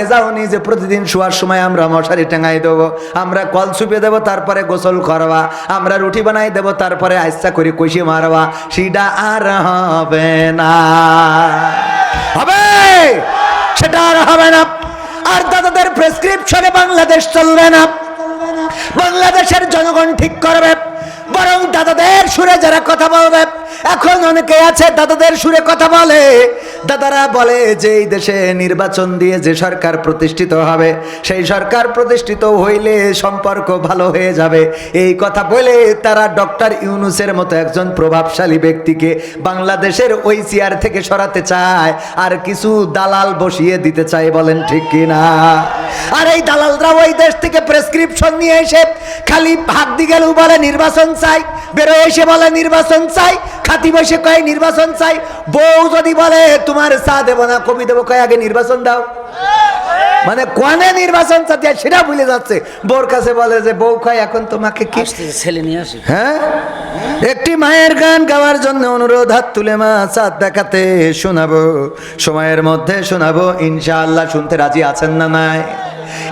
হয়ে যাওনি যে প্রতিদিন শোয়ার সময় আমরা মশারি টাঙাই দেবো, আমরা কল ছুপে দেবো, তারপরে গোসল করবা, আমরা রুটি বানাই দেবো, তারপরে আইসা করে কষি মারবা, সেটা আর হবে না। হবে? সেটা আর হবে না। আর দাদাদের প্রেসক্রিপশনে বাংলাদেশ চলবে না, বাংলাদেশের জনগণ ঠিক করবে। বরং দাদাদের সুরে যারা কথা বলবে, এখন অনেকে আছে দাদাদের সুরে কথা বলে, দাদারা বলে যে এই দেশে নির্বাচন দিয়ে যে সরকার প্রতিষ্ঠিত হবে, সেই সরকার প্রতিষ্ঠিত হইলে সম্পর্ক ভালো হয়ে যাবে। এই কথা বলে তারা ডক্টর ইউনূসের মতো একজন প্রভাবশালী ব্যক্তিকে বাংলাদেশের ওই চেয়ার থেকে সরাতে চায়, আর কিছু দালাল বসিয়ে দিতে চায়। বলেন ঠিক কিনা? আর এই দালালরা ওই দেশ থেকে প্রেসক্রিপশন নিয়ে এসে খালি হাত দিয়ে গেলেও বলে নির্বাচন চাই, বেরো এসে বলে নির্বাচন চাই, খাতি বসে কয় নির্বাচন চাই। বউ যদি বলে তোমার চা দেবো না, কবি দেবো, কয় আগে নির্বাচন দাও। মানে কোনে নির্বাচন চাচ্ছে সেটা ভুলে যাচ্ছে। বউর কাছে বলে যে বউ কয় এখন তোমাকে কি ছেলে নিয়ে আসি। হ্যাঁ, একটি মায়ের গান গাওয়ার জন্য অনুরোধ, হাত তুলে মা চাঁদ দেখাতে শোনাবো, সময়ের মধ্যে শোনাবো ইনশাআল্লাহ। শুনতে রাজি আছেন না? নাই?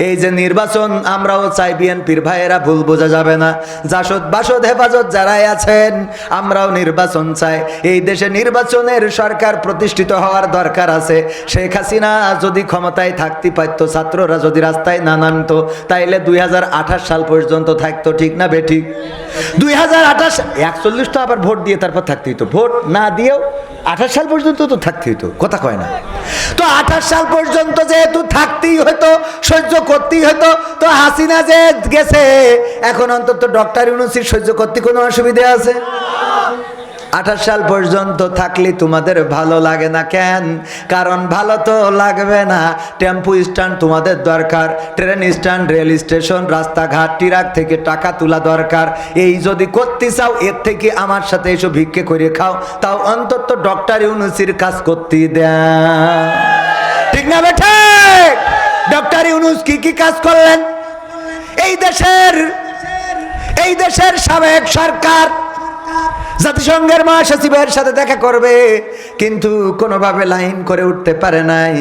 এই যে নির্বাচন আমরাও চাই, বিএনপির ভাইয়েরা ভুল বোঝা যাবে না। জাসদ বাসদ হেফাজত যারাই আছেন আমরাও নির্বাচন চাই। এই দেশে নির্বাচনের সরকার প্রতিষ্ঠিত হওয়ার দরকার আছে। শেখ হাসিনা যদি ক্ষমতায় থাকতে পারতো, ছাত্ররা যদি রাস্তায় না নামতো, তাইলে 2028 সাল পর্যন্ত থাকতো। ঠিক না বেঠিক? 2028 41 তো আবার ভোট দিয়ে তারপর থাকতেই তো, ভোট না দিয়েও 28 সাল পর্যন্ত তো থাকতেই তো, কথা কয় না? তো 28 সাল পর্যন্ত যেহেতু থাকতেই হতো, সহ্য করতেই হতো, তো হাসিনা যে গেছে, এখন অন্তত ডক্টর ইউনূসের সহ্য করতে কোনো অসুবিধা আছে? 28 সাল পর্যন্ত থাকলে তোমাদের ভালো লাগে না কেন? কারণ ভালো তো লাগবে না। টেম্পু স্ট্যান্ড তোমাদের দরকার, ট্রেন স্ট্যান্ড, রেল স্টেশন, রাস্তাঘাট, ট্রাক থেকে টাকা তোলা দরকার। এই যদি করতে চাও, এর থেকে আমার সাথে এসো ভিক্ষে করে খাও, তাও অন্তত ডক্টর ইউনূসের কাজ করতে দেন। ঠিক না বেঠে? ডক্টর ইউনূস কি কি কাজ করলেন? এই দেশের সাবেক সরকার জাতিসংঘের মহাসচিবের সাথে দেখা করবে, কিন্তু কোনোভাবে লাইন করে উঠতে পারে নাই।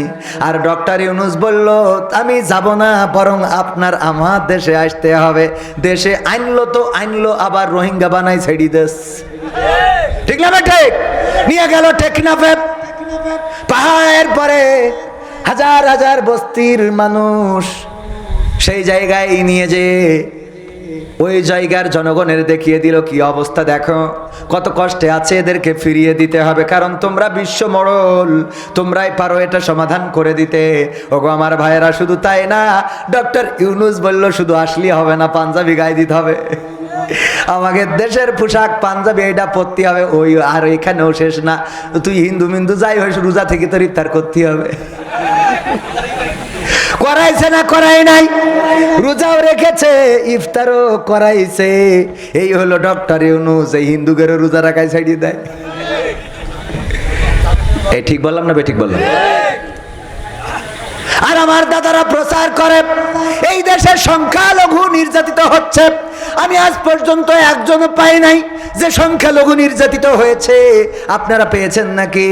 আর ডক্টর ইউনূস বলল আমি যাব না, বরং আপনার আমার দেশে আসতে হবে। দেশে আনলো তো আনলো, আবার রোহিঙ্গা বানাই ছেড়ি দেশ। ঠিক না ঠিক? নিয়ে গেল টেকনাফে, পাহাড়ের পরে হাজার হাজার বস্তির মানুষ, সেই জায়গায় নিয়ে যে ওই জায়গার জনগণের দেখিয়ে দিল কি অবস্থা, দেখো কত কষ্টে আছে, এদেরকে ফিরিয়ে দিতে হবে। কারণ তোমরা বিশ্ব মডল, তোমরাই পারো এটা সমাধান করে দিতে। ওগো আমার ভাইয়েরা, শুধু তাই না, ডক্টর ইউনূস বলল শুধু আসলেই হবে না, পাঞ্জাবি গায়ে দিতে হবে। আমাদের দেশের পোশাক পাঞ্জাবি, এটা পরতে হবে। ওই আর এখানেও শেষ না, তুই হিন্দু মিন্দু যাই হয়েছ, রোজা থেকে তোর ইফতার করতে হবে। করাইছে না করাই নাই? রোজাও রেখেছে, ইফতারও করাইছে। এই হলো ডক্টর ইউনূস, এই হিন্দুদেরও রোজা রাখায় ছাড়িয়ে দেয়। এই ঠিক বললাম না বেঠিক বললাম? আর আমার দাদারা প্রচার করে এই দেশের সংখ্যালঘু নির্যাতিত হচ্ছে। আমি আজ পর্যন্ত একজনও পাই নাই যে সংখ্যালঘু নির্যাতিত হয়েছে। আপনারা পেয়েছেন নাকি?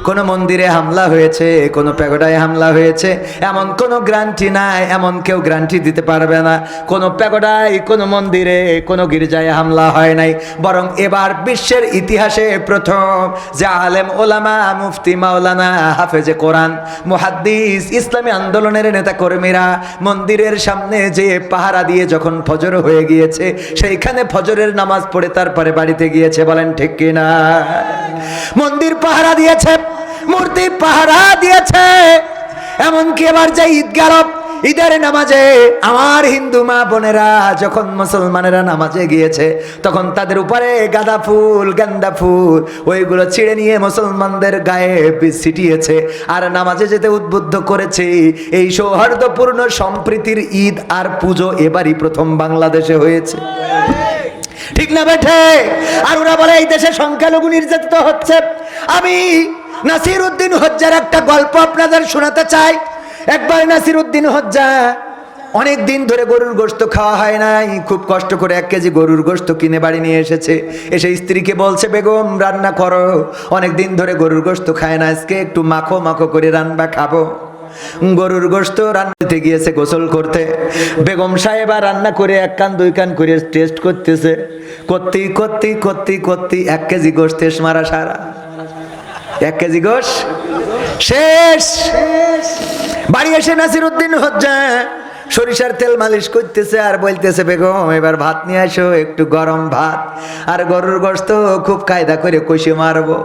কোন মন্দিরে হামলা হয়েছে, কোন প্যাগোডায় হামলা হয়েছে, এমন কোন গ্যারান্টি নাই, এমন কেউ গ্যারান্টি দিতে পারবে না কোন প্যাগোডায়, কোন মন্দিরে, কোন গির্জায় হামলা হয় নাই। বরং এবার বিশ্বের ইতিহাসে প্রথম যে আলেম ওলামা, মুফতি মাওলানা, হাফেজে কোরআন, মুহাদ্দিস, ইসলামী আন্দোলনের নেতা কর্মীরা মন্দিরের সামনে যে পাহারা দিয়ে যখন ফজর হয়ে গিয়েছে, সেইখানে ফজরের নামাজ পড়ে তারপরে বাড়িতে গিয়েছে। বলেন ঠিক কিনা? মন্দির পাহারা দিয়েছে, মূর্তি পাহারা দিয়েছে। এমনকি এবার যে ঈদ গেল, ঈদের নামাজে আমার হিন্দু মা বোনেরা যখন মুসলমানেরা নামাজে গিয়েছে, তখন তাদের উপরে গাঁদা ফুল, গেন্দা ফুল, ওইগুলো ছিঁড়ে নিয়ে মুসলমানদের গায়ে ছিটিয়েছে আর নামাজে যেতে উদ্বুদ্ধ করেছে। এই সৌহার্দ্যপূর্ণ সম্প্রীতির ঈদ আর পুজো এবারই প্রথম বাংলাদেশে হয়েছে। ঠিক না বেঠে? আর ওরা বলে এই দেশে সংখ্যালঘু নির্যাতিত হচ্ছে। আমি নাসিরউদ্দিন হজ্জার একটা গল্প আপনাদের শোনাতে চাই। একবার নাসিরউদ্দিন হজ্জা অনেক দিন ধরে গরুর গোশত খাওয়া হয় নাই, খুব কষ্ট করে 1 কেজি গরুর গোশত কিনে বাড়ি নিয়ে এসেছে। এসে স্ত্রীকে বলছে, বেগম রান্না করো, অনেক দিন ধরে গরুর গোশত খায় না, আজকে একটু মাখো মাখো করে রান্না খাবো। গরুর গোশত রান্নাতে গিয়েছে গোসল করতে। বেগম সাহেবা রান্না করে এক কান দুই কান করে টেস্ট করতেছে, করতে 1 কেজি গোশত শেষ মারা সারা। 1 কেজি গোশত শেষ। বাড়ি এসে নাসিরউদ্দিন হোজ্জা সরিষার তেল মালিশ করতেছে আর বলতেছে, বেগম এবার ভাত নিয়ে আসো, একটু গরম ভাত আর গরুর গোশত খুব কায়দা করে কষে মারবো।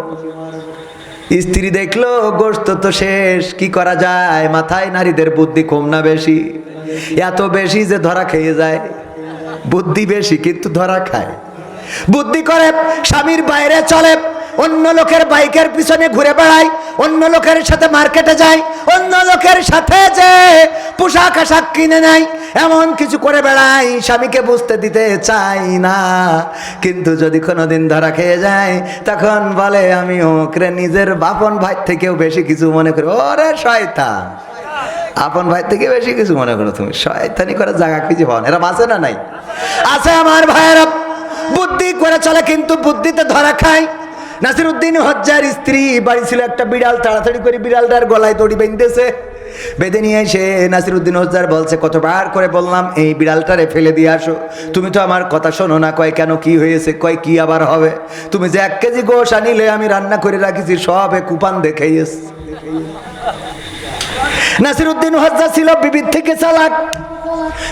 স্ত্রী দেখলো গোশত তো শেষ, কি করা যায়? মাথায় নারীদের বুদ্ধি কম না বেশি? এত বেশি যে ধরা খেয়ে যায়। বুদ্ধি বেশি কিন্তু ধরা খায়। বুদ্ধি করে স্বামীর বাইরে চলে, অন্য লোকের বাইকের পিছনে ঘুরে বেড়ায়, অন্য লোকের সাথে মার্কেটে যায়, অন্য লোকের সাথে যে পোশাক আশাক কিনে নেয়, এমন কিছু করে বেড়ায়, স্বামীকে বুঝতে দিতে চাই না। কিন্তু যদি কোনোদিন ধরা খেয়ে যায় তখন বলে আমি ওকে নিজের আপন ভাই থেকেও বেশি কিছু মনে করি। ওরে শয়তান, আপন ভাই থেকে বেশি কিছু মনে করো তুমি? শয়তানি করার জায়গা খুঁজে পাও না। এরা বাঁচে না? নাই আছে আমার ভাইয়েরা। বুদ্ধি করে চলে কিন্তু বুদ্ধিতে ধরা খায়। নাসিরউদ্দিন হোজ্জার স্ত্রী বাড়ি ছিল একটা বিড়াল, তাড়াতাড়ি করে বিড়ালটার গলায় দড়ি বেঁধেছে। বেঁধে নিয়ে এসে নাসিরউদ্দিন হোজ্জার বলছে, কতবার করে বললাম এই বিড়ালটারে ফেলে দিয়ে আসো, তুমি তো আমার কথা শোনো না। কয় কেন, কি হয়েছে? কয় কি আবার হবে? তুমি যে 1 কেজি গোশ আনিলে আমি রান্না করে রাখিছি সবে কুপান দেখেই এসে। নাসিরউদ্দিন হোজ্জা ছিল বিবির থেকে চালাক,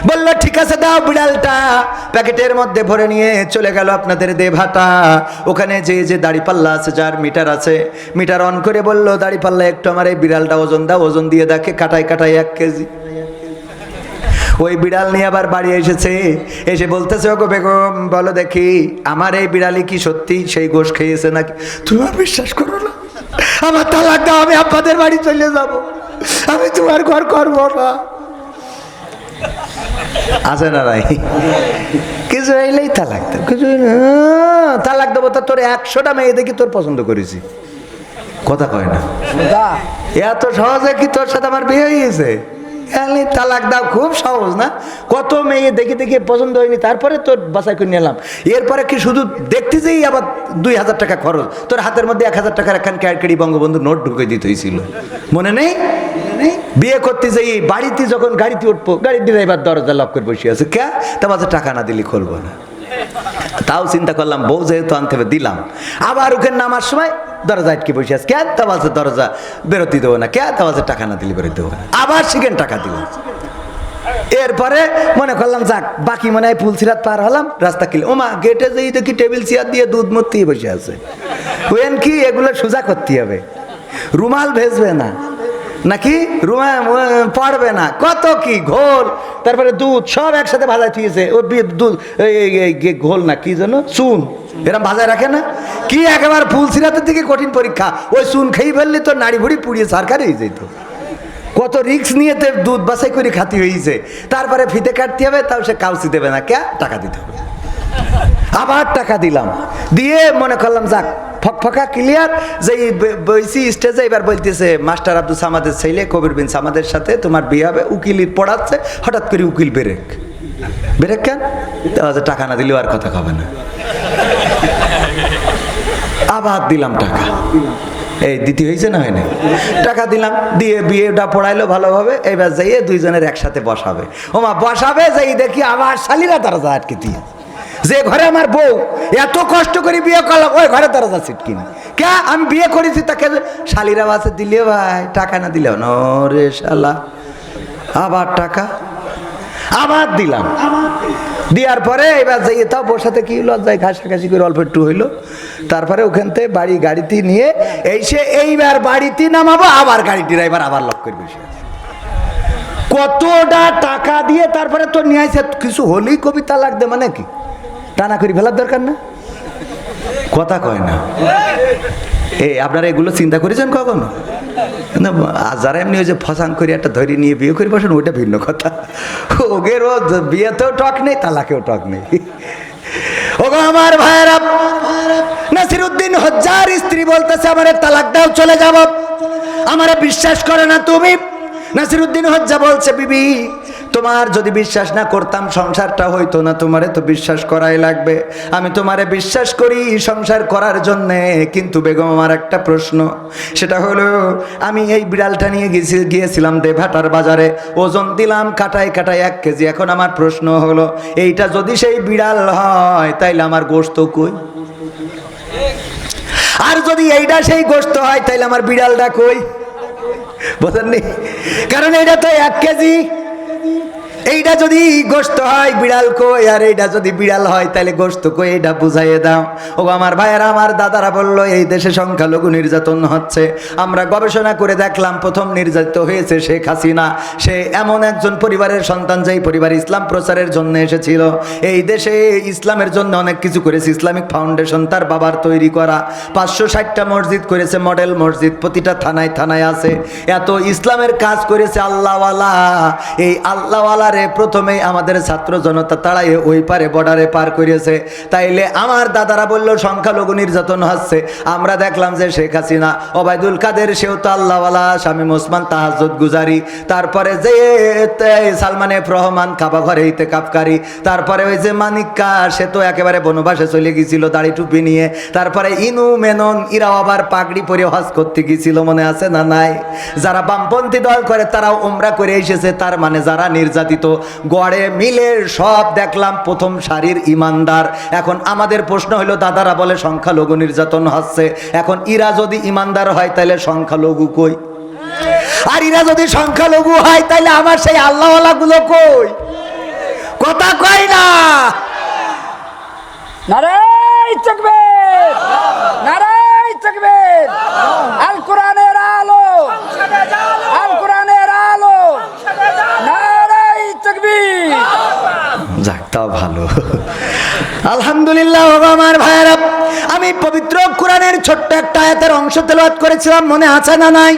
বললো ঠিক আছে দাও বিড়ালটা। প্যাকেটের মধ্যে ভরে নিয়ে চলে গেল আপনাদের দেভাটা। ওখানে যে দাড়িপাল্লা আছে, যার মিটার আছে, মিটার অন করে বলল, দাড়িপাল্লা একটু আমার এই বিড়ালটা ওজন দাও। ওজন দিয়ে দেখে কাটায় 1 কেজি। ওই বিড়াল নিয়ে আবার বাড়ি এসেছে, এসে বলতেছে, ওগো বেগম বলো দেখি আমার এই বিড়ালি কি সত্যি সেই গোশ খেয়েছে নাকি? তোমার বিশ্বাস করো না, আমার তালাক দাও, আমি আপনাদের বাড়ি চলে যাব, আমি তোমার ঘর করবো না। আছে না নাই? কিছু হইলেই তালাক দাও, কিছু তালাক দেবো। তা তোর 100টা মেয়ে দেখি তোর পছন্দ করেছি, কথা কয় না। এত সহজে কি তোর সাথে আমার বিয়ে হয়ে গেছে? তালাক দাও খুব সহজ না? কত মেয়ে দেখে দেখে পছন্দ হয়নি, তারপরে তোর বাছাই করে নিলাম। এরপরে কি শুধু দেখতে যেই আবার 2000 টাকা খরচ, তোর হাতের মধ্যে 1000 টাকার একখান ক্যাডকেডি বঙ্গবন্ধু নোট ঢুকে দিতে হয়েছিল, মনে নেই? বিয়ে করতে যাই বাড়িতে যখন গাড়িতে উঠবো, গাড়ির ড্রাইভার দরজা লক করে বসে আছে, কে তা মাঝে টাকা না দিলে খুলবো না। তাও চিন্তা করলাম বউ যেহেতু আনতে হবে দিলাম। আবার ওখানে নামার সময় দরজা আটকে বসে আছে, কে তা বলছে দরজা বেরোতে দেবো না, কে তা বলছে টাকা না দিলে বেরোতে দেবো না। আবার সেখানে টাকা দিলাম। এরপরে মনে করলাম যাক বাকি মনে হয় পুলসিরাত পার হলাম, রাস্তা কিলে ওমা গেটে যেই দেখি টেবিল চেয়ার দিয়ে দুধ মূর্তি বসে আছে। ওয়েন কি এগুলো সোজা করতে হবে, রুমাল ভেজবে না নাকি রুমাল পড়বে না, কত কি ঘোল, তারপরে দুধ সব একসাথে ভাজায় থিয়েছে। ও দুধ ঘোল না কি যেন চুন, এরকম ভাজায় রাখে না কি? একেবারে ফুলসিরাতের দিকে কঠিন পরীক্ষা। ওই চুন খেয়ে ফেললে তো নাড়ি ভুড়ি পুড়িয়ে সরকার হয়ে যেত। কত রিক্স নিয়ে দুধ বাছাই করে খাতি হয়েছে। তারপরে ফিতে কাটতে হবে, তাও সে কাউসি দেবে না, কে টাকা দিতে হবে। আবার টাকা দিলাম, দিয়ে মনে করলাম যাক ফকফকা ক্লিয়ার। যে বইছি স্টেজে, এবার বলতেছে মাস্টার আব্দুল সামাদের ছেলে কবির বিন সামাদের সাথে তোমার বিয়ে হবে। উকিল পড়াচ্ছে, হঠাৎ করে উকিল ব্রেক কেন? টাকা না দিলেও আর কথা কবে না। আবার দিলাম টাকা, এই দিতে হয়েছে না হয়নি? টাকা দিলাম, দিয়ে বিয়েটা পড়াইলো ভালোভাবে। এবার যাইয়ে দুইজনের একসাথে বসাবে। ওমা বসাবে, যাই দেখি আবার শালিরা দরজা আটকে দিয়ে, যে ঘরে আমার বউ এত কষ্ট করে বিয়ে করলাম ওই ঘরে দরজা ছিটকিনি, কে আমি বিয়ে করেছি তাকে শালিরা বাসে দিলে ভাই টাকা না দিলে রে শালা। আবার টাকা আবার দিলাম, দেওয়ার পরে এবার যাই তাও বসাতে কি লজ্জায় ঘাসাঘাসি করে অল্প একটু হইলো। তারপরে ওখান থেকে বাড়ি গাড়িতে নিয়ে এসে এইবার বাড়িতে নামাবো, আবার গাড়ি ড্রাইভার আবার লক করে বসে আছে। কতটা টাকা দিয়ে তারপরে তো নিয়ে আসে, কিছু হলেই কবিতা লাগবে মানে কি টানা করে ফেলার দরকার না, কথা কয় না। আপনারা এগুলো চিন্তা করেছেন কখনো? যারা এমনি ওই যে ফসাং করে একটা ধরে নিয়ে বিয়ে করে বসেন, ওইটা ভিন্ন কথা। ওগের ও বিয়েতেও টক নেই, তালাকেও টক নেই। ওগো আমার ভাইয়েরা, নাসিরউদ্দিন হোজ্জার স্ত্রী বলতেছে আমারে তালাক দাও, চলে যাব। আমারে বিশ্বাস করে না তুমি। নাসিরউদ্দিন হোজ্জা বলছে বিবি তোমার যদি বিশ্বাস না করতাম সংসারটা হইতো না, তোমারে তো বিশ্বাস করাই লাগবে। আমি তোমারে বিশ্বাস করি সংসার করার জন্যে, কিন্তু বেগম আমার একটা প্রশ্ন, সেটা হলো আমি এই বিড়ালটা নিয়ে গিয়েছিলাম দেভাটার বাজারে, ওজন দিলাম কাটায় কাটায় 1 কেজি। এখন আমার প্রশ্ন হলো এইটা যদি সেই বিড়াল হয় তাইলে আমার গোশত কই? আর যদি এইটা সেই গোশত হয় তাইলে আমার বিড়ালটা কই? বুঝেননি? কারণ এটা তো 1 কেজি। এইটা যদি গোশত হয় বিড়াল কই, আর এইটা যদি বিড়াল হয় তাহলে গোশত কই, এইটা বুঝাইয়ে দাও। ও আমার ভাইয়েরা, আমার দাদারা বলল এই দেশে সংখ্যালঘু নির্যাতন হচ্ছে। আমরা গবেষণা করে দেখলাম প্রথম নির্যাতিত হয়েছে শেখ হাসিনা। সে এমন একজন পরিবারের সন্তান যেই পরিবার ইসলাম প্রচারের জন্য এসেছিল। এই দেশে ইসলামের জন্য অনেক কিছু করেছে। ইসলামিক ফাউন্ডেশন তার বাবার তৈরি করা, 560টা মসজিদ করেছে, মডেল মসজিদ প্রতিটা থানায় থানায় আছে। এত ইসলামের কাজ করেছে আল্লাহওয়ালা। এই আল্লাহওয়ালা প্রথমেই আমাদের ছাত্র জনতা তাড়াই ওই পারে বর্ডারে পার করেছে। তাইলে আমার দাদারা বলল সংখ্যালঘু নির্যাতন হচ্ছে। আমরা দেখলাম যে শেখ হাসিনা, ওবায়দুল কাদের, সেও তো আল্লাহওয়ালা, শামীম ওসমান তাহাজ্জুদ গুজারি, তারপরে যে সালমান এফ রহমান কাবা ঘরে ইতিকাফকারী, তারপরে ওই যে মানিক্কা, সে তো একেবারে বনবাসে চলে গিয়েছিল দাড়ি টুপি নিয়ে, তারপরে ইনু মেনন, ইরাও আবার পাগড়ি পরে হজ করতে গিয়েছিল, মনে আছে না নাই? যারা বামপন্থী দল করে তারাও উমরা করে এসেছে। তার মানে যারা নির্যাতিত গড়ে মিলে সব দেখলাম প্রথম সারির ইমানদার। এখন আমাদের প্রশ্ন হলো, দাদারা বলে সংখ্যালঘু নির্যাতন হচ্ছে, এখন ইরা যদি ইমানদার হয় তাহলে সংখ্যালঘু কই? আর ইরা যদি সংখ্যালঘু হয় তাহলে আমার সেই আল্লাহওয়ালা গুলো কই? কথা কই না। নারায়ে তাকবীর, নারায়ে তাকবীর। আল কোরআনের আলো, আল কোরআনের আলো, নারায়ে তাকবীর। যাক, তাও ভালো, আলহামদুলিল্লাহ। আমার ভাইয়েরা, আমি পবিত্র কোরআনের ছোট্ট একটা আয়াতের অংশ তেলাওয়াত করেছিলাম, মনে আছে না নাই?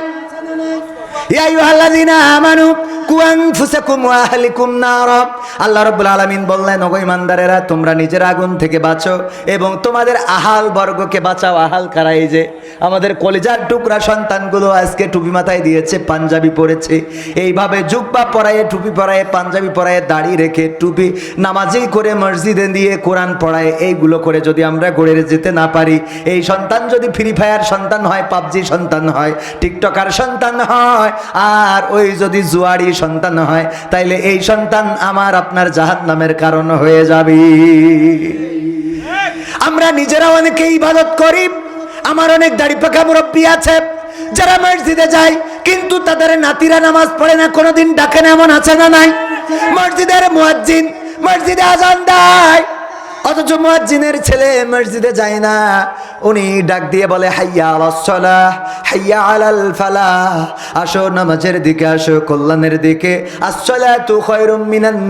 ইয়া আইয়ুহাল্লাযীনা আমানু কু আনফুসাকুম ওয়া আহলিকুম নারা। আল্লাহ রাব্বুল আলামিন বললেন, ওগো ঈমানদারেরা, তোমরা নিজের আগুন থেকে বাঁচো এবং তোমাদের আহাল বর্গকে বাঁচাও। আহাল কারা? এই যে আমাদের কলিজার টুকরা সন্তানগুলো আজকে টুপি মাথায় দিয়েছে, পাঞ্জাবি পরেছে, এইভাবে জুব্বা পরায়ে, টুপি পরায়ে, পাঞ্জাবি পরায়ে, দাড়ি রেখে, টুপি নামাজি করে মসজিদে দিয়ে কোরআন পড়ায়, এইগুলো করে যদি আমরা গড়ে যেতে না পারি, এই সন্তান যদি ফ্রি ফায়ার সন্তান হয়, পাবজি সন্তান হয়, টিকটকার সন্তান হয়, আর ওই যদি জুয়ারি সন্তান হয়, তাইলে এই সন্তান আমার আপনার জাহান্নামের কারণ হয়ে যাবে। আমরা নিজেরা অনেকে ইবাদত করি। আমার অনেক দাড়ি পাকা মুরব্বী আছে যারা মসজিদে যায়, কিন্তু তাদের নাতিরা নামাজ পড়ে না, কোনোদিন ডাকে না, এমন আছে না নাই? মসজিদের মুয়াজ্জিন মসজিদে আজান দেয়, অথচ মুয়াজ্জিনের ছেলে মসজিদে যায় না। উনি ডাক দিয়ে বলে, হাইয়া আলাস সালাহ, হাইয়া আলাল ফালাহ, আসো নামাজের দিকে, আসো কল্যাণের দিকে, আস-সালাতু খায়রুম মিনান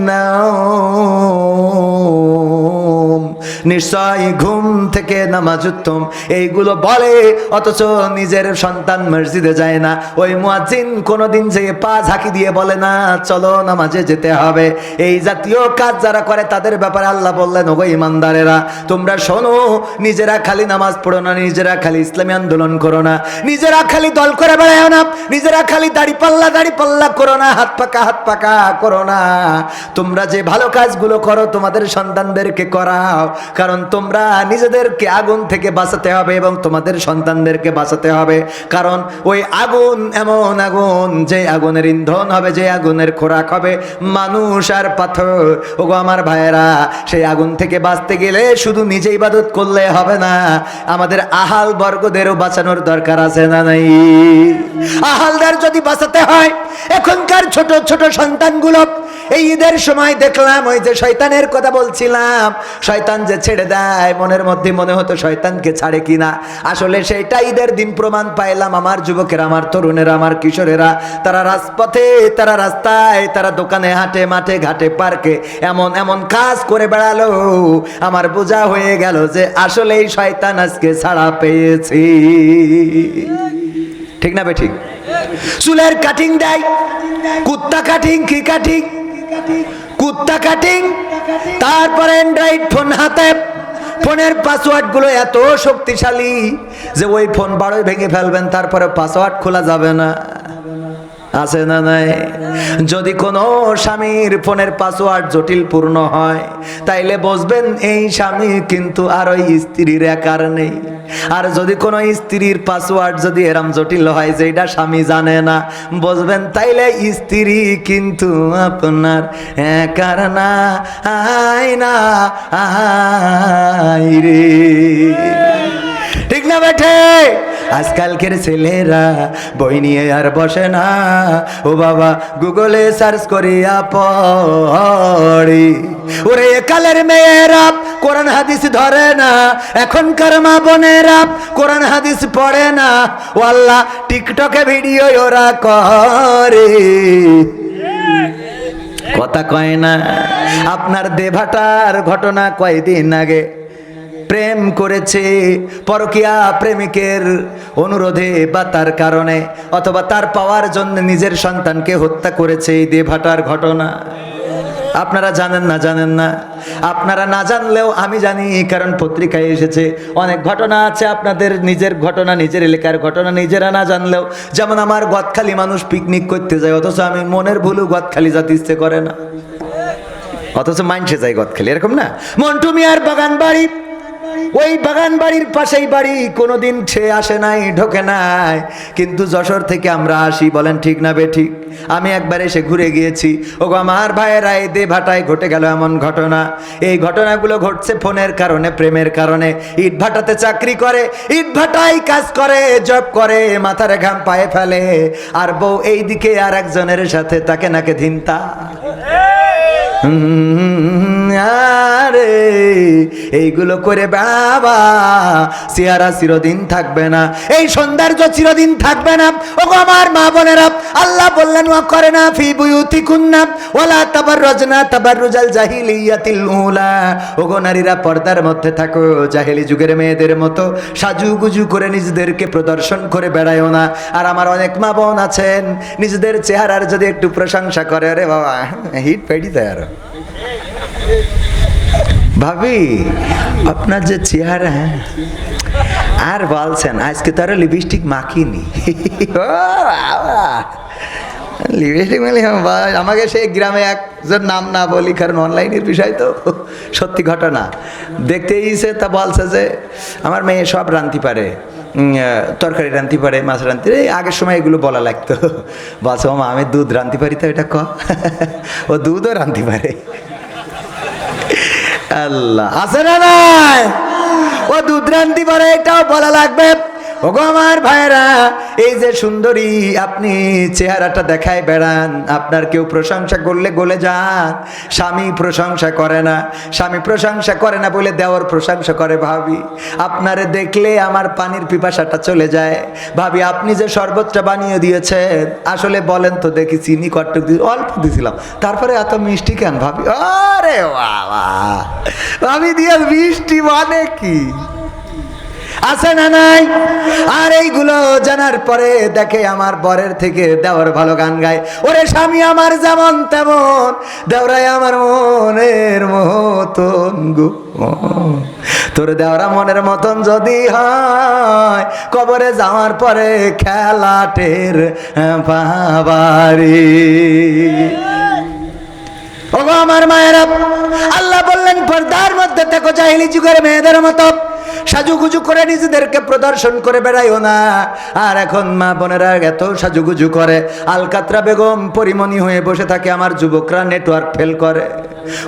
নাওম, নিশ্চয় ঘুম থেকে নামাজ উত্তম, এইগুলো বলে, অথচ নিজের সন্তান মসজিদে যায় না। ওই মুয়াজ্জিন কোনোদিন যে পা ঝাঁকি দিয়ে বলে না, চলো নামাজে যেতে হবে। এই জাতীয় কাজ যারা করে তাদের ব্যাপারে আল্লাহ বললেন, ওগো ঈমানদারেরা, তোমরা শোনো, নিজেরা খালি নামাজ পড়ো না, নিজেরা খালি ইসলামী আন্দোলন করো না, নিজেরা খালি দল করে বেড়াও না, নিজেরা খালি দাড়ি পাল্লা করো না, হাত পাকা করো না। তোমরা যে ভালো কাজগুলো করো তোমাদের সন্তানদেরকে করাও, কারণ তোমরা নিজেদেরকে আগুন থেকে বাঁচাতে হবে এবং তোমাদের সন্তানদেরকে বাঁচাতে হবে। কারণ ওই আগুন এমন আগুন, যে আগুনের ইন্ধন হবে, যে আগুনের খোরাক হবে মানুষ আর পাথর। ওগো আমার ভাইয়েরা, সেই আগুন থেকে বাঁচতে গেলে শুধু নিজে ইবাদত করলে হবে না, আমাদের আহাল বর্গদেরও বাঁচানোর দরকার আছে না নাই? আহালদের যদি বাঁচাতে হয়, এখনকার ছোট ছোট সন্তানগুলো, এই ঈদের সময় দেখলাম ওই যে শয়তানের কথা বলছিলাম, শয়তান যে ছেড়ে দেয়, মনের মধ্যে মনে হতো শয়তানকে ছাড়ে কিনা, আসলে সেইটা ঈদের দিন প্রমাণ পাইলাম। আমার যুবকেরা, আমার তরুণেরা, আমার কিশোরেরা, তারা রাজপথে, তারা রাস্তায়, তারা দোকানে, হাটে, মাঠে, ঘাটে, পার্কে এমন এমন কাজ করে বেড়ালো, আমার বোঝা হয়ে গেল যে আসলে এই শয়তান আজকে ছাড়া পেয়েছি। ঠিক না বে ঠিক? চুলের কাটিং দেয়, কুত্তা কাটিং, কি কাটিং? কুত্তা কাটিং। তারপরে অ্যান্ড্রয়েড ফোন হাতে, ফোনের পাসওয়ার্ড গুলো এত শক্তিশালী যে ওই ফোন বারোই ভেঙে ফেলবেন, তারপরে পাসওয়ার্ড খোলা যাবে না। আছে না নাই? যদি কোনো স্বামীর ফোনের পাসওয়ার্ড জটিল পূর্ণ হয় তাইলে বুঝবেন এই স্বামী কিন্তু আর ওই স্ত্রীর একার নেই। আর যদি কোনো স্ত্রীর পাসওয়ার্ড যদি এরম জটিল হয় যেটা স্বামী জানে না, বুঝবেন তাইলে স্ত্রী কিন্তু আপনার একার না। আয় না আয় রে, ঠিক না বেঠে? আজকালকের ছেলেরা বই নিয়ে আর বসে না, ও বাবা গুগলে সার্চ করিয়া পড়ে। ওরে একালের মেয়েরা কোরআন হাদিস ধরে না, এখনকার মা বোনেরা কোরআন হাদিস পড়ে না, ও আল্লাহ টিকটকে ভিডিও ওরা করে, কথা কয় না। আপনার দেভাটার ঘটনা কয়দিন আগে প্রেম করেছে, পরকীয়া প্রেমিকের অনুরোধে বা তার কারণে অথবা তার পাওয়ার জন্য নিজের সন্তানকে হত্যা করেছে। এই দেভাটার ঘটনা আপনারা জানেন না? জানেন না? আপনারা না জানলেও আমি জানি, কারণ পত্রিকায় এসেছে। অনেক ঘটনা আছে আপনাদের নিজের ঘটনা, নিজের এলাকার ঘটনা নিজেরা না জানলেও। যেমন আমার গদখালি মানুষ পিকনিক করতে যায়, অথচ আমি মনের ভুলও গদখালি যেতে ইচ্ছে করে না, অথচ মাইন্ডে যায় গদখালি, এরকম না? মন্টু মিয়ার বাগান বাড়ি, ওই বাগান বাড়ির পাশেই বাড়ি, কোনোদিন সে আসে নাই, ঢোকে নাই, কিন্তু যশোর থেকে আমরা আসি, বলেন ঠিক না বে ঠিক? আমি একবার এসে ঘুরে গিয়েছি। ওগো আমার ভাইয়েরা, এই দেভাটায় ঘটে গেল এমন ঘটনা। এই ঘটনাগুলো ঘটছে ফোনের কারণে, প্রেমের কারণে। ইট ভাটাতে চাকরি করে, ইট ভাটায় কাজ করে, জব করে, মাথার ঘাম পায়ে ফেলে, আর বউ এই দিকে আর একজনের সাথে তাকে নাকে ধিনতা। আরে এইগুলো করে বাবা চেহারা চিরদিন থাকবে না, এই সৌন্দর্য চিরদিন থাকবে না। ওগো আমার মা বোনেরা, আল্লাহ বললেন ওয়া করে না ফি বুয়ুতিকুন্না ওয়ালা তাবাররুজনা তাবাররুজাল জাহিলিয়াতিল উলা। ওগো নারীরা পর্দার মধ্যে থাকো, জাহেলি যুগের মেয়েদের মতো সাজুগুজু করে নিজেদেরকে প্রদর্শন করে বেড়ায়ও না। আর আমার অনেক মা বোন আছেন, নিজেদের চেহারার যদি একটু প্রশংসা করে, আরে বাবা হিট পেটি দেয়। আর ভাবি আপনার যে চেহারা, আর বলছেন আজকে তো আরো লিপস্টিক মাখিনি। লিপস্টিক মানে আমাকে সেই গ্রামে একজন নাম না বলি, কারণ অনলাইনের বিষয় তো, সত্যি ঘটনা দেখতে এসে তা বলছে যে আমার মেয়ে সব রাঁধতে পারে, তরকারি রাঁধতে পারে, মাছ রাঁধতে, আগের সময় এগুলো বলা লাগতো। বলছে ও মা আমি দুধ রাঁধতে পারি, তো এটা ক, ও দুধও রাঁধতে পারে। আল্লাহ আছে না নাই? ও দুধ রাঁধতে পারে, এটাও বলা লাগবে। ওগো আমার ভাইরা, এই যে সুন্দরী আপনি চেহারাটা দেখায় বেড়ান, আপনার কেউ প্রশংসা করলে গলে যান। স্বামী প্রশংসা করে না, স্বামী প্রশংসা করে না বলে দেওয়ার প্রশংসা করে। ভাবি আপনারে দেখলে আমার পানির পিপাসাটা চলে যায়। ভাবি আপনি যে শরবতটা বানিয়ে দিয়েছেন, আসলে বলেন তো দেখি চিনি কটটুক অল্প দিয়েছিলাম, তারপরে এত মিষ্টি কেন? ভাবি আরে বাবা, ভাবি দিয়ে মিষ্টি মানে কি? আছে না নাই? আর এইগুলো জানার পরে দেখে আমার বরের থেকে দেওয়ার ভালো গান গায়। ওরে স্বামী আমার যেমন তেমন, দেওরাই আমার মনের মতন গো, তোর দেওরা মনের মতন যদি হয়, কবরে যাওয়ার পরে খেলাটের বাবারে। ওগো আমার মায়েরা, আল্লাহ বললেন পর্দার মধ্যে দেখো, জাহেলি যুগের মেয়েদের মতো সাজুগুজু করে নিজেদেরকে প্রদর্শন করে বেড়াইও না। আর এখন মা বোনেরা এত সাজুগুজু করে, আলকাতরা বেগম পরিমণি হয়ে বসে থাকে, আমার যুবকরা নেটওয়ার্ক ফেল করে।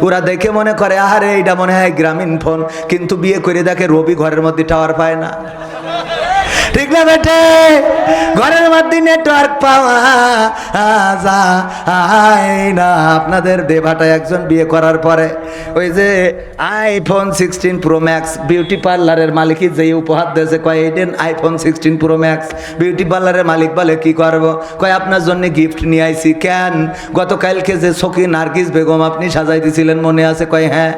ওরা দেখে মনে করে আরে এইটা মনে হয় গ্রামীণ ফোন, কিন্তু বিয়ে করে দেখে রবি ঘরের মধ্যে টাওয়ার পায় না, ঠিক না বেটে? ঘরের মধ্যে নেটওয়ার্ক পাওয়া যায় না। আপনাদের দেভাটায় একজন বিয়ে করার পরে ওই যে আইফোন 16 প্রো ম্যাক্স বিউটি পার্লারের মালিকই যে উপহার দিয়েছে, কয় এই দিন আইফোন 16 প্রো ম্যাক্স। বিউটি পার্লারের মালিক বলে কি করব? কয় আপনার জন্য গিফট নিয়ে আইছি। কেন? গতকালকে যে সখী নার্গিস বেগম আপনি সাজাই দিয়েছিলেন মনে আছে? কয় হ্যাঁ।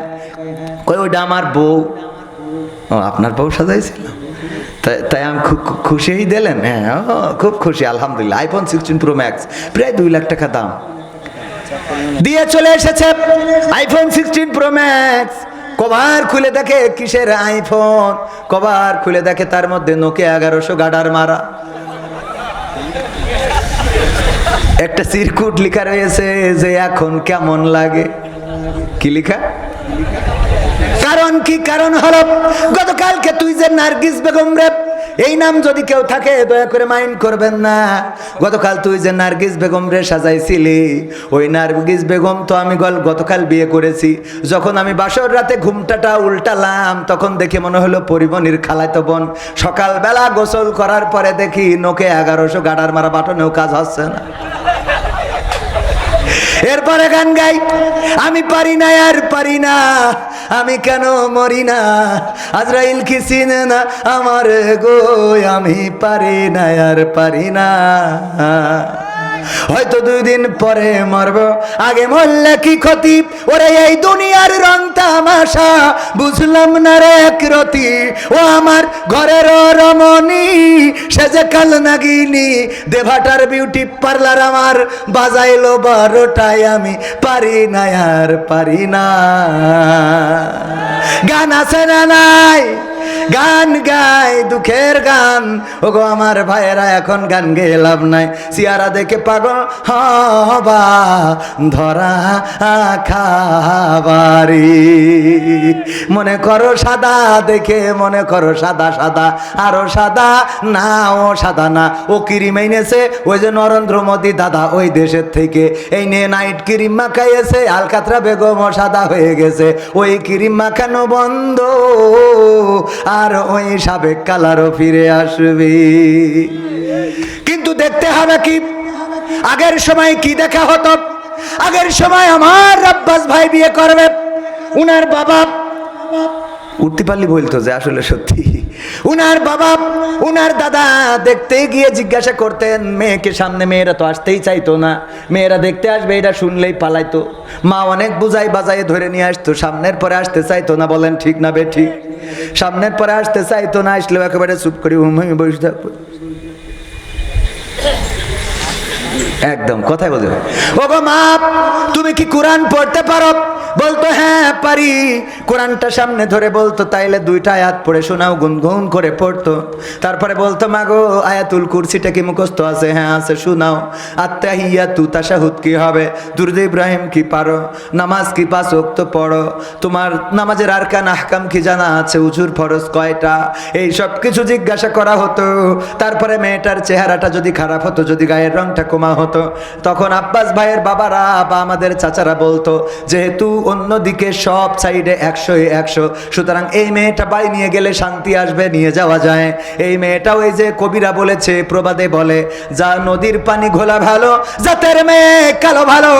কয় ওইটা আমার বউ। ও আপনার বউ সাজাইছিলাম? তাই আমি খুশি দিলেন? হ্যাঁ খুব খুশি, আলহামদুলিল্লাহ। আইফোন 16 প্রো ম্যাক্স প্রায় 2 লাখ টাকা দাম দিয়ে চলে এসেছে। আইফোন 16 প্রো ম্যাক্স কভার খুলে দেখে কিসের আইফোন, কভার খুলে দেখে তার মধ্যে নোকিয়া 1100 গাডার মারা। একটা চিরকুট লেখা রয়েছে যে এখন কেমন লাগে। কি লেখা? কারণ কি? কারণ হলো গতকালকে তুই যে নার্গিস বেগম রে, এই নাম যদি কেউ থাকে দয়া করে মাইন্ড করবেন না, গতকাল তুই যে নার্গিস বেগম রে সাজাইছিলি, ওই নার্গিস বেগম তো আমি গতকাল বিয়ে করেছি। যখন আমি বাসর রাতে ঘুমটাটা উল্টালাম তখন দেখে মনে হলো পরিমণির খালাতো বোন। সকালবেলা গোসল করার পরে দেখি নোকে 1100 গাডার মারা বাটনেও কাজ হচ্ছে না। এরপরে গান গাই, আমি পারি না আর পারি না, আমি কেন মরি না, আজরাইল কি চিনে না আমার গো, আমি পারি না আর পারি না। হয়তো 2 দিন পরে মরব, আগে মরলে কি ক্ষতি, ওরে এই দুনিয়ার রং তামাশা বুঝলাম না রে একরতি। ও আমার ঘরের রমণী, সে যে কাল নাগিনী, দেভাটার বিউটি পার্লার আমার বাজাইলো 12টায়, আমি পারি না আর পারি না। গান আছে না নাই? গান গাই দুঃখের গান। ওগো আমার ভাইয়েরা, এখন গান গেয়ে লাভ নাই, সিয়ারা দেখে পাগল হবা ধরা খাবারি। মনে করো সাদা দেখে, মনে করো সাদা সাদা, আরো সাদা না, ও সাদা না, ও ক্রিম এনেছে ওই যে নরেন্দ্র মোদী দাদা ওই দেশের থেকে, এই নিয়ে নাইট ক্রিম মাখাইয়েছে, আলকাতরা বেগমও সাদা হয়ে গেছে। ওই ক্রিম মাখানো বন্ধ, আর ওই সাবেক কালারও ফিরে আসবে। কিন্তু দেখতে হবে কি, আগের সময় কি দেখা হতো। আগের সময় আমার আব্বাস ভাই বিয়ে করবে, উনার বাবা উঠতে পারলি বলতো যে আসলে সত্যি, উনার বাবা উনার দাদা দেখতে গিয়ে জিজ্ঞাসা করতেন মেয়েকে সামনে, মেয়েরা তো আসতেই চাইতো না, মেয়েরা দেখতে আসবে এটা শুনলেই পালাইতো। মা অনেক বুঝাই বাজাই ধরে নিয়ে আসতো, সামনের পরে আসতে চাইতো না। বলেন ঠিক না বে ঠিক? সামনের পরে আসতে চাইতো না, আসলেও একেবারে চুপ করে বসে থাকবো। একদম কথাই বলতে। ওগো মা, তুমি কি কোরআন পড়তে পারো? বলতো হ্যাঁ পারি। কোরআনটা সামনে ধরে বলতো তাইলে 2টা আয়াত পড়ে শোনাও, গুনগুন করে পড়তো। তারপরে বলতো মাগো আয়াতুল কুরসিটা কি মুখস্থ আছে? হ্যাঁ আছে, শোনাও। আত্তাহিয়াতু তাশাহুদ কি হবে? দুরুদ ইব্রাহিম কি পারো? নামাজ কি 5 ওয়াক্ত পড়ো? তোমার নামাজের আরকান আহকাম কি জানা আছে? উজুর ফরজ কয়টা? এই সব কিছু জিজ্ঞাসা করা হতো। তারপরে মেয়েটার চেহারাটা যদি খারাপ হতো, যদি গায়ের রংটা কমা হতো, তখন আব্বাস ভাইয়ের বাবারা বা আমাদের চাচারা বলতো যেহেতু অন্যদিকে সব সাইডে 100-100, সুতরাং এই মেয়েটা বাড়ি নিয়ে গেলে শান্তি আসবে, নিয়ে যাওয়া যায়। এই মেয়েটা ওই যে কবিরা বলেছে, প্রবাদে বলে, যা নদীর পানি ঘোলা ভালো, জাতের মেয়ে কালো ভালো।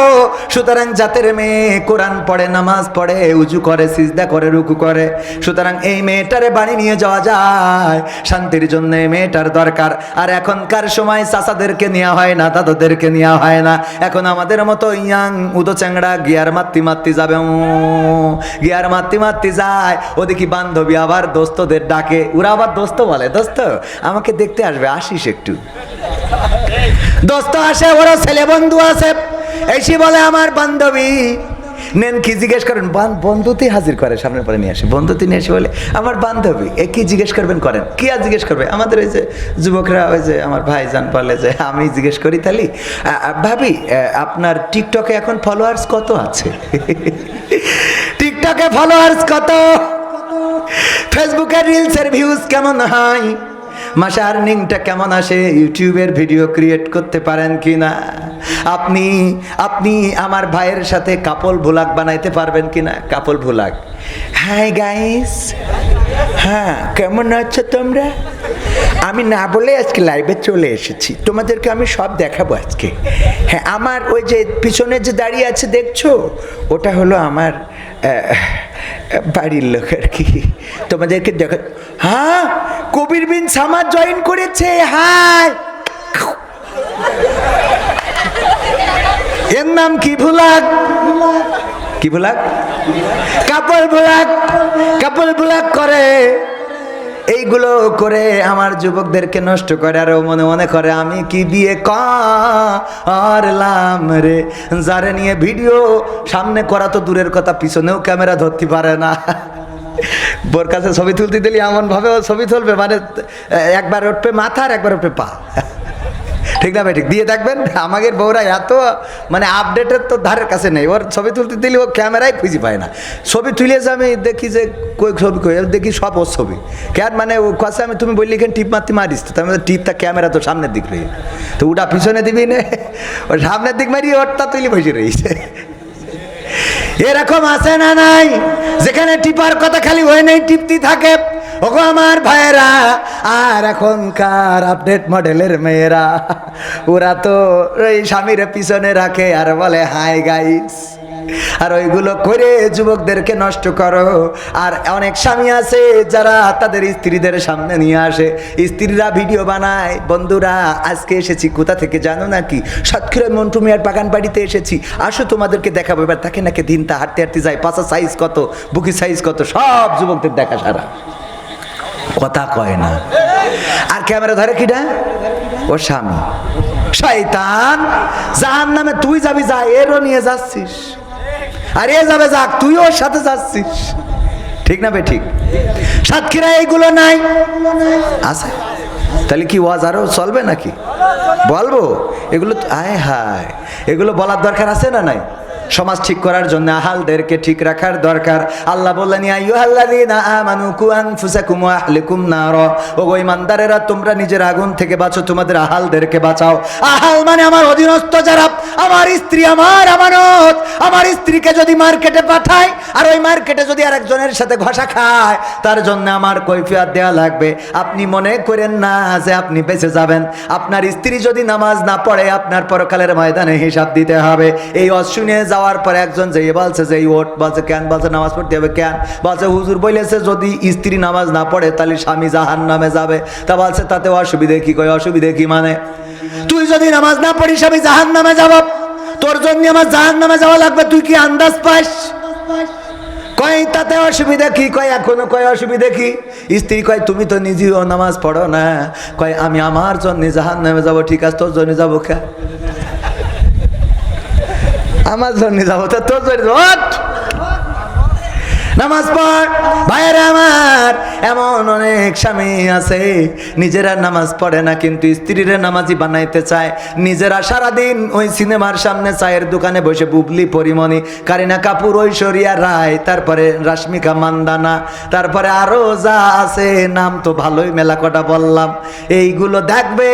সুতরাং জাতের মেয়ে কোরআন পড়ে, নামাজ পড়ে, উজু করে, সিজদা করে, রুকু করে। সুতরাং এই মেয়েটারে বাড়ি নিয়ে যাওয়া যায়, শান্তির জন্য এই মেয়েটার দরকার। আর এখনকার সময় চাচাদেরকে নেওয়া হয় না, দাদাদেরকে নেওয়া হয় না। এখন আমাদের মতো ইয়াং উদো চ্যাংড়া গিয়ার মাত্তি যাবে, গিয়ার মাত্তি যায়। ওদিকে বান্ধবী আবার দোস্তদের ডাকে, ওরা আবার দোস্ত বলে, দোস্ত আমাকে দেখতে আসবে, আসিস একটু। দোস্ত আসে, ওরা ছেলে বন্ধু আছে, এসে বলে আমার বান্ধবী নেন কি জিজ্ঞেস করেন, বন্ধুতেই হাজির করে, সামনে পরে নিয়ে আসে, বন্ধুতে নিয়ে এসে বলে আমার বান্ধবী, এ কি জিজ্ঞেস করবেন করেন। কি আর জিজ্ঞেস করবে? আমাদের ওই যে যুবকরা, ওই যে আমার ভাইজান বলে যে আমি জিজ্ঞেস করি তাহলে ভাবি আপনার টিকটকে এখন ফলোয়ার্স কত আছে? টিকটকে ফলোয়ার্স কত? ফেসবুকের রিলসের ভিউজ কেমন হয়? মাসে আর্নিংটা কেমন আসে? ইউটিউবের ভিডিও ক্রিয়েট করতে পারেন কি না? আপনি আমার ভাইয়ের সাথে কাপল ভ্লগ বানাইতে পারবেন কি না? কাপল ভ্লগ। হাই গাইস, হ্যাঁ কেমন আছো তোমরা? আমি না বলে আজকে লাইভে চলে এসেছি, তোমাদেরকে আমি সব দেখাবো আজকে। হ্যাঁ, আমার ওই যে পিছনে যে দাঁড়িয়ে আছে দেখছো, ওটা হলো আমার বাড়ির লোক আর কি, তোমাদেরকে দেখা। হ্যাঁ, কবির বিন সামাদ জয়েন করেছে। হাই, এর নাম কি ভ্লগ? কি ভ্লগ? কাপল ভ্লগ। কাপল ভ্লগ করে, এইগুলো করে আমার যুবকদেরকে নষ্ট করে। আর মনে মনে করে আমি কি বিয়ে করলাম রে, যারে নিয়ে ভিডিও সামনে করা তো দূরের কথা, পিছনেও ক্যামেরা ধরতে পারে না। বোর কাছে ছবি তুলতে দিলে এমন ভাবে ও ছবি তুলবে, মানে একবার উঠবে মাথা আর একবার উঠবে পা। ঠিক না ভাই ঠিক দিয়ে দেখবেন আমাদের বউরা এত মানে আপডেটের তো ধারের কাছে নেই, ওর ছবি তুলতে দিলে ও ক্যামেরায় খুঁজে পায় না। ছবি তুলেছে আমি দেখি যে কই ছবি কই দেখি সব ওর ছবি কেন মানে ও কাছে আমি তুমি বললি এখানে টিপ মারতে মারিস তো তার মধ্যে টিপটা ক্যামেরা তো সামনের দিক রয়েছে তো ওটা পিছনে দিবি না ওর সামনের দিক মারিয়ে ওরটা তুলে বসে রয়েছে। এরকম আছে না নাই যেখানে টিপার কথা খালি হয়ে নেই টিপতি থাকে। ওগো আমার ভাইয়েরা, আর এখনকার আপডেট মডেলের মেয়েরা ওরা তো ওই স্বামীর পিছনে রাখে আর বলে হাই গাইস, আর ওইগুলো করে যুবকদেরকে নষ্ট করো। আর অনেক স্বামী আছে যারা তাদের স্ত্রীদের সামনে নিয়ে আসে, স্ত্রীরা ভিডিও বানায়। বন্ধুরা আজকে এসেছি কোথা থেকে জানো নাকি? সাতক্ষীরায় মন্টু মিয়ার বাগান বাড়িতে এসেছি, আসো তোমাদেরকে দেখাবো। এবার তাকে নাকি দিনটা হাঁটতে হাঁটতে যায়, পাছা সাইজ কত, বুকি সাইজ কত, সব যুবকদের দেখা সারা, কথা কয় না। আর ক্যামেরা ধরে কিটা? ওর স্বামী। শয়তান, জাহান্নামে তুই যাবি, যা, এরও নিয়ে যাচ্ছিস, আর এ যাবে যাক, তুই ওর সাথে যাচ্ছিস। ঠিক না বে ঠিক? সাতক্ষীরা এইগুলো নাই আছে, তাহলে কি ওয়াজ আরো চলবে নাকি? বলবো এগুলো তো, আয় হায়, এগুলো বলার দরকার আছে না নাই? সমাজ ঠিক করার জন্য আহালদেরকে ঠিক রাখার দরকার। আল্লাহ বললেন ইয়া আইয়ুহাল্লাযীনা আমানু কু আনফুসাকুম ওয়া আহলিকুম নারা, ওগো ঈমানদারেরা তোমরা নিজের আগুন থেকে বাঁচো, তোমাদের আহালদেরকে বাঁচাও। আহাল মানে আমার অধীনস্থ যারা, আমার স্ত্রী, আমার আমানত। আমার স্ত্রীকে যদি মার্কেটে পাঠায় আর ওই মার্কেটে যদি আরেকজনের সাথে ঘষা খায়, তার জন্য আমার কৈফিয়ত দেওয়া লাগবে। আপনি মনে করেন না যে আপনি বেঁচে যাবেন। আপনার স্ত্রী যদি নামাজ না পড়ে আপনার পরকালের ময়দানে হিসাব দিতে হবে। এই অশুনে যাওয়ার পরে একজন যে বলছে যে ওট বলছে কেন, বলছে নামাজ পড়তে হবে কেন, বলছে হুজুর বলেছে যদি স্ত্রী নামাজ না পড়ে তাহলে স্বামী জাহান্নামে যাবে। তা বলছে তাতে অসুবিধে কি? কয় অসুবিধে কি মানে? তুই যদি নামাজ না পড়িস আমি জাহান্নামে যাব, তোর জন্য আমার জাহান্নামে যাওয়া লাগবে, তুই কি আন্দাজ পাস? কয় তাতে অসুবিধা কি? কয় এখনো কয় অসুবিধা কি? স্ত্রী কয় তুমি তো নিজেও নামাজ পড়ো না। কয় আমি আমার জন্য জাহান্নামে যাব, ঠিক আছে তোর জন্য যাবো কে? আমার জন্য যাবো, তা তোর জন্য নামাজ পড়। ভাইয়েরা আমার, এমন অনেক স্বামী আছে নিজেরা নামাজ পড়ে না কিন্তু স্ত্রীরা নামাজি বানাইতে চায়। নিজেরা সারাদিন ওই সিনেমার সামনে চায়ের দোকানে বসে বুবলি পরিমণি, কারিনা কাপুর, ঐশ্বরিয়া রায়, তারপরে রাশ্মিকা মান্দানা, তারপরে আরো যা আছে নাম তো ভালোই মেলা কটা বললাম, এইগুলো দেখবে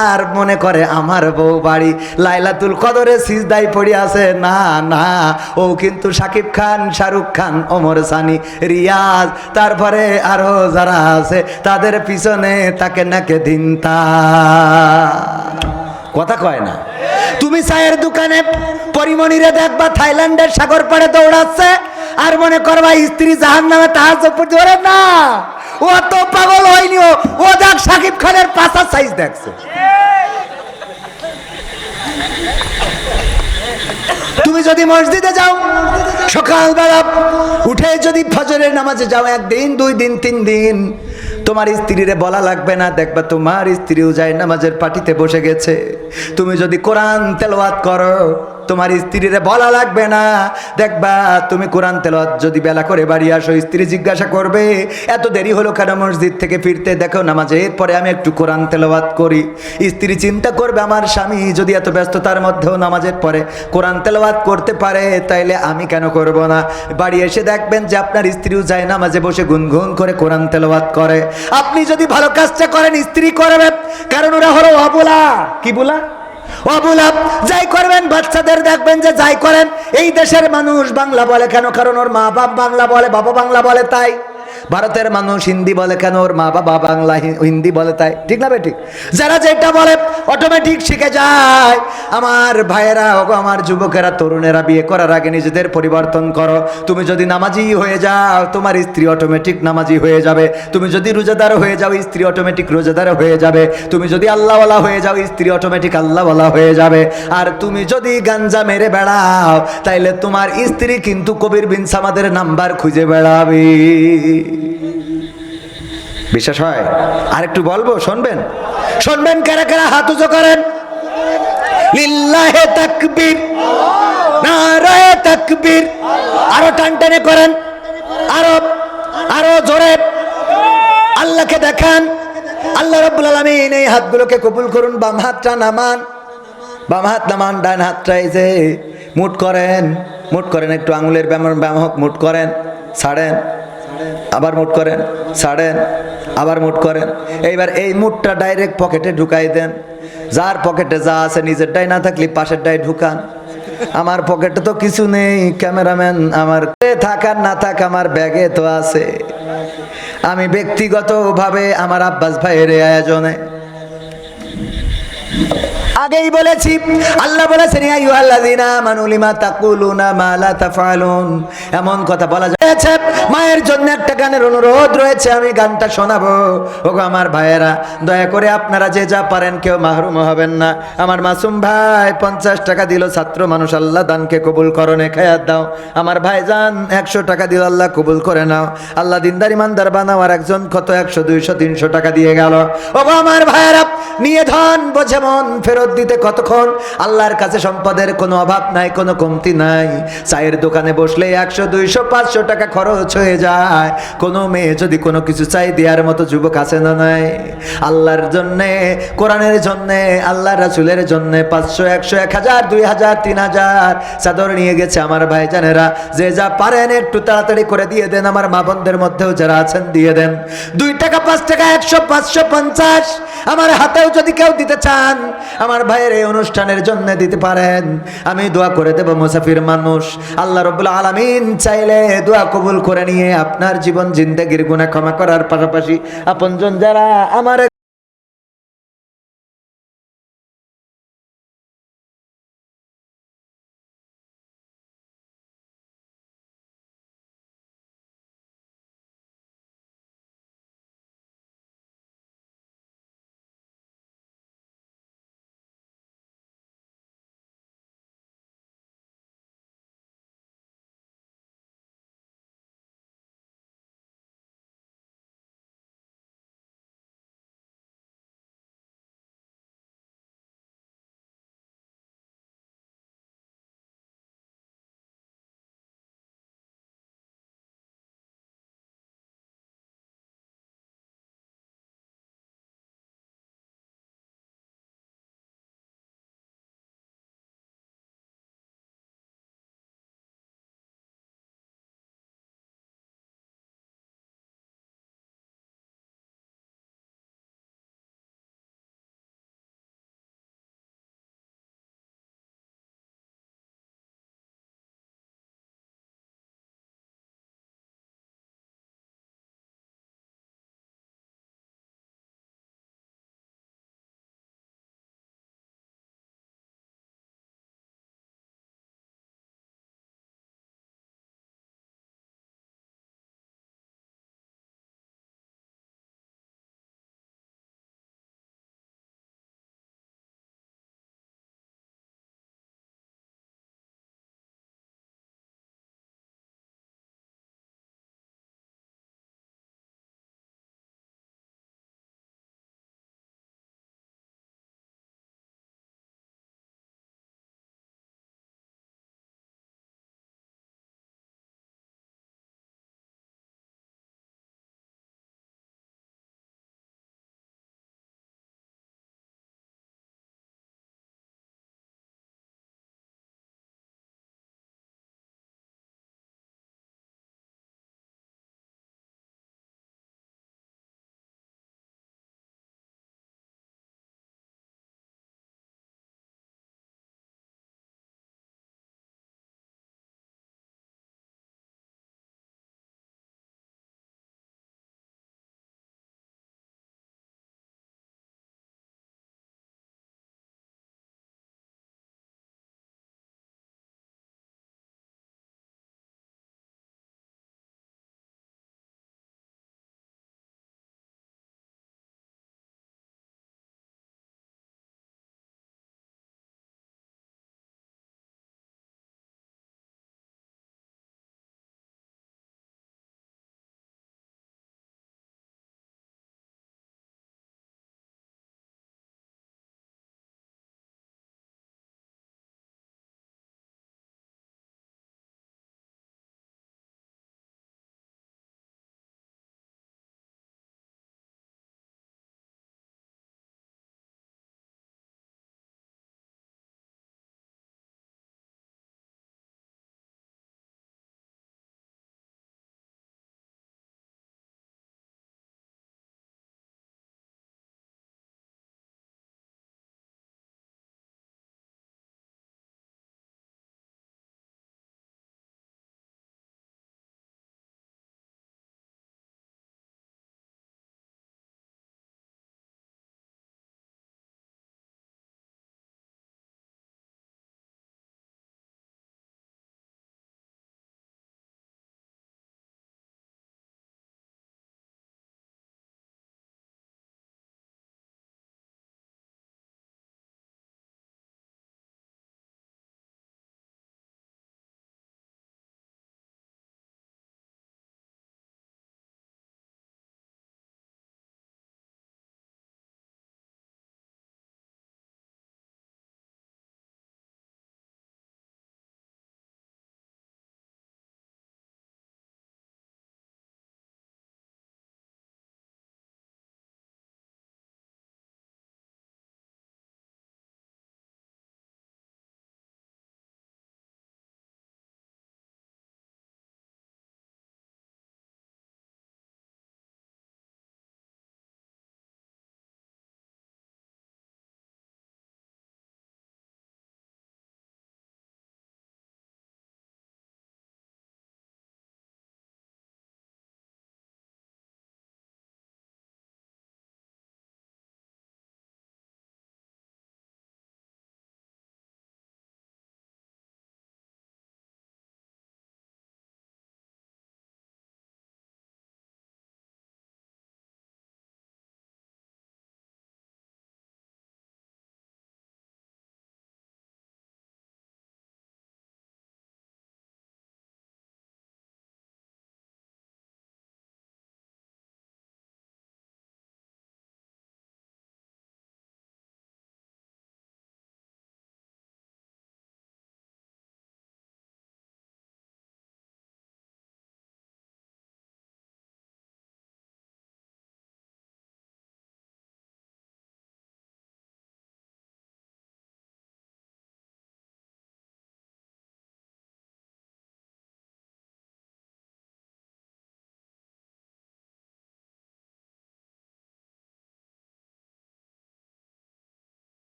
আর মনে করে আমার বউ বাড়ি লাইলাতুল কদরে সিজদায় পড়ে আছে। না না, ও কিন্তু শাকিব খান, শাহরুখ খান, ওমর সানি, রিয়াজ, তারপরে আরো যারা আছে তাদের পিছনে তাকে নাকে দিনতা, কথা কয় না। তুমি চায়ের দোকানে পরিমণিরে দেখবা থাইল্যান্ডের সাগর পাড়ে দৌড়াচ্ছে আর মনে করবা স্ত্রী জাহান্নামে তাহাজ্জুদ পড়তে পারে না। ও তো পাগল হয়নি, ও দেখ শাকিব খানের পাছার সাইজ দেখছে। তুমি যদি মসজিদে যাও সকালবেলা উঠে যদি ফজরের নামাজে যাও, একদিন, 2 দিন, 3 দিন, তোমার স্ত্রীরে বলা লাগবে না, দেখবা তোমার স্ত্রীও যায় নামাজের পাটিতে বসে গেছে। তুমি যদি কোরআন তেলাওয়াত করো তোমার স্ত্রীরে বলা লাগবে না, দেখবা তুমি কোরআন তেলাওয়াত যদি বেলা করে বাড়ি আসো, স্ত্রী জিজ্ঞাসা করবে এত দেরি হলো কেন মসজিদ থেকে ফিরতে, দেখো নামাজের পরে আমি একটু কোরআন তেলাওয়াত করি। স্ত্রী চিন্তা করবে আমার স্বামী যদি এত ব্যস্ততার মধ্যেও নামাজের পরে কোরআন তেলাওয়াত করতে পারে তাইলে আমি কেন করব না। বাড়ি এসে দেখবেন যে আপনার স্ত্রীও যায় নামাজে বসে গুনগুন করে কোরআন তেলাওয়াত করে। আপনি যদি ভালো কাজটা করেন স্ত্রী করবে, কারণ ওরা হলো অবলা। কি বলা? অবলা। যাই করবেন বাচ্চাদের দেখবেন যে যাই করেন, এই দেশের মানুষ বাংলা বলে কেন? কারণ ওর মা বাপ বাংলা বলে, বাবা বাংলা বলে তাই। ভারতের মানুষ হিন্দি বলে কেন? ওর মা বাবা বাংলা হিন্দি বলে তাই। ঠিক না বেঠিক? যারা যেটা বলে অটোমেটিক শিখে যায়। আমার ভাইয়েরা, আমার যুবকেরা, তরুণেরা, বিয়ে করার আগে নিজেদের পরিবর্তন করো। তুমি যদি নামাজি হয়ে যাও তোমার স্ত্রী অটোমেটিক নামাজি হয়ে যাবে। তুমি যদি রোজাদার হয়ে যাও স্ত্রী অটোমেটিক রোজাদার হয়ে যাবে। তুমি যদি আল্লাহওয়ালা হয়ে যাও স্ত্রী অটোমেটিক আল্লাহওয়ালা হয়ে যাবে। আর তুমি যদি গাঞ্জা মেরে বেড়াও তাইলে তোমার স্ত্রী কিন্তু কবির বিন সামাদের নাম্বার খুঁজে বেড়াবে। বিশ্বাস হয়? আর একটু বলবো, শুনবেন? শুনবেন? কারা কারা হাত উঁচু করেন? লিল্লাহে তাকবীর, নারায়ে তাকবীর। আরো টানটানে করেন, আরো আরো জোরে। আল্লাহকে দেখান, আল্লাহ রাব্বুল আলামিন এই হাতগুলোকে কবুল করুন। বাম হাতটা নামান, বাম হাত নামান, ডান হাতটা এই যে মুঠ করেন, মুঠ করেন, একটু আঙুলের ব্যায়াম হোক, মুঠ করেন, ছাড়েন, আবার মুঠ করেন, ছাড়েন, আবার মুঠ করেন। এইবার এই মুঠটা ডাইরেক্ট পকেটে ঢুকাই দেন। যার পকেটে যা আছে নিজেরটাই না থাকলে পাশেরটাই ঢুকান। আমার পকেটে তো কিছু নেই ক্যামেরাম্যান, আমার থাক আর না থাক আমার ব্যাগে তো আছে। আমি ব্যক্তিগতভাবে আমার আব্বাস ভাইয়ের এই আয়োজনে আগেই বলেছি, আল্লাহ বলেছেন ইয়া আইয়ুহাল্লাযীনা আমানু লিমা তাকুলুনা মা লা তাফআলুন। এমন কথা বলা যাচ্ছে। মায়ের জন্য একটা গানের অনুরোধ রয়েছে, আমি গানটা শোনাবো। ওগো আমার ভাইয়েরা, দয়া করে আপনারা যে যা পারেন কেউ মাহরুম হবেন না। আমার মাসুম ভাই 50 টাকা দিল, ছাত্র মানুষ, আল্লাহ দানকে কবুল করো, নেখায়াত দাও। আমার ভাইজান 100 টাকা দিল, আল্লাহ কবুল করে নাও, আল্লাহ দিনদার ইমানদার বানাও। আর একজন কত 100 200 300 টাকা দিয়ে গেল। ওগো আমার ভাইয়েরা, নিয়ে ধন বোঝে মন, ফেরত দিতে কতক্ষণ। আল্লাহর কাছে সম্পদের কোনো অভাব নাই, কোনো কমতি নাই। চায়ের দোকানে বসলে 100 200 500 টাকা খরচ হয়ে যায়। কোনো মেয়ে যদি কোনো কিছু চাই দেওয়ার মতো যুবক আছে না নাই? আল্লাহর জন্যে, কোরআনের জন্যে, আল্লাহ রাসূলের জন্যে 500 100 1000 2000 3000 চাদর নিয়ে গেছে আমার ভাইজানেরা। যে যা পারেন একটু তাড়াতাড়ি করে দিয়ে দেন। আমার মা বোনদের মধ্যেও যারা আছেন দিয়ে দেন। 2 টাকা 5 টাকা 100 500 50 আমার হাতেও যদি কেউ দিতে চান, আমার ভাইয়ের এই অনুষ্ঠানের জন্য দিতে পারেন। আমি দোয়া করে দেব। মুসাফির মানুষ, আল্লাহ রাব্বুল আলামিন চাইলে দোয়া কবুল করে নিয়ে আপনার জীবন জিন্দেগির গুনাহ ক্ষমা করার পাশাপাশি আপনজন যারা আমার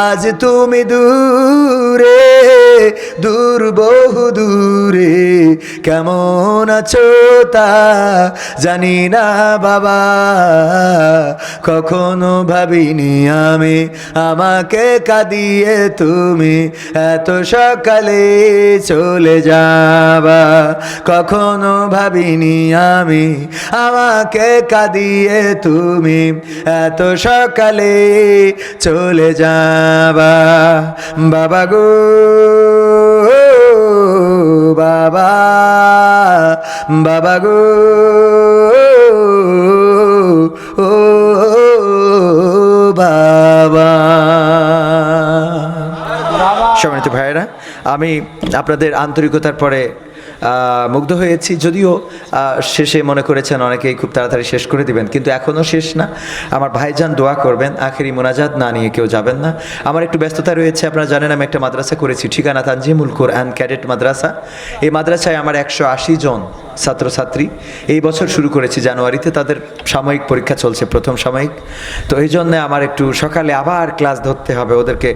আজ তুমি দূরে, দূর বহু দূরে, কেমন আছো তা জানি না বাবা। কখনো ভাবিনি আমি আমাকে কাঁদিয়ে তুমি এত সকালে চলে যাবা। কখনো ভাবিনি আমি আমাকে কাঁদিয়ে তুমি এত সকালে চলে যাবা। বাবা গো বাবা, বাবা গো ও বাবা। সম্মানিত ভাইয়েরা, আমি আপনাদের আন্তরিকতার পরে মুগ্ধ হয়েছি। যদিও শেষে মনে করেছেন অনেকেই খুব তাড়াতাড়ি শেষ করে দিবেন, কিন্তু এখনও শেষ না। আমার ভাইজান দোয়া করবেন, আখেরি মোনাজাত না নিয়ে কেউ যাবেন না। আমার একটু ব্যস্ততা রয়েছে, আপনারা জানেন আমি একটা মাদ্রাসা করেছি, ঠিকানা তানজিমুল কোরআন ক্যাডেট মাদ্রাসা। এই মাদ্রাসায় আমার 180 জন ছাত্রছাত্রী। এই বছর শুরু করেছি জানুয়ারিতে, তাদের সাময়িক পরীক্ষা চলছে, প্রথম সাময়িক। তো এই জন্যে আমার একটু সকালে আবার ক্লাস ধরতে হবে ওদেরকে।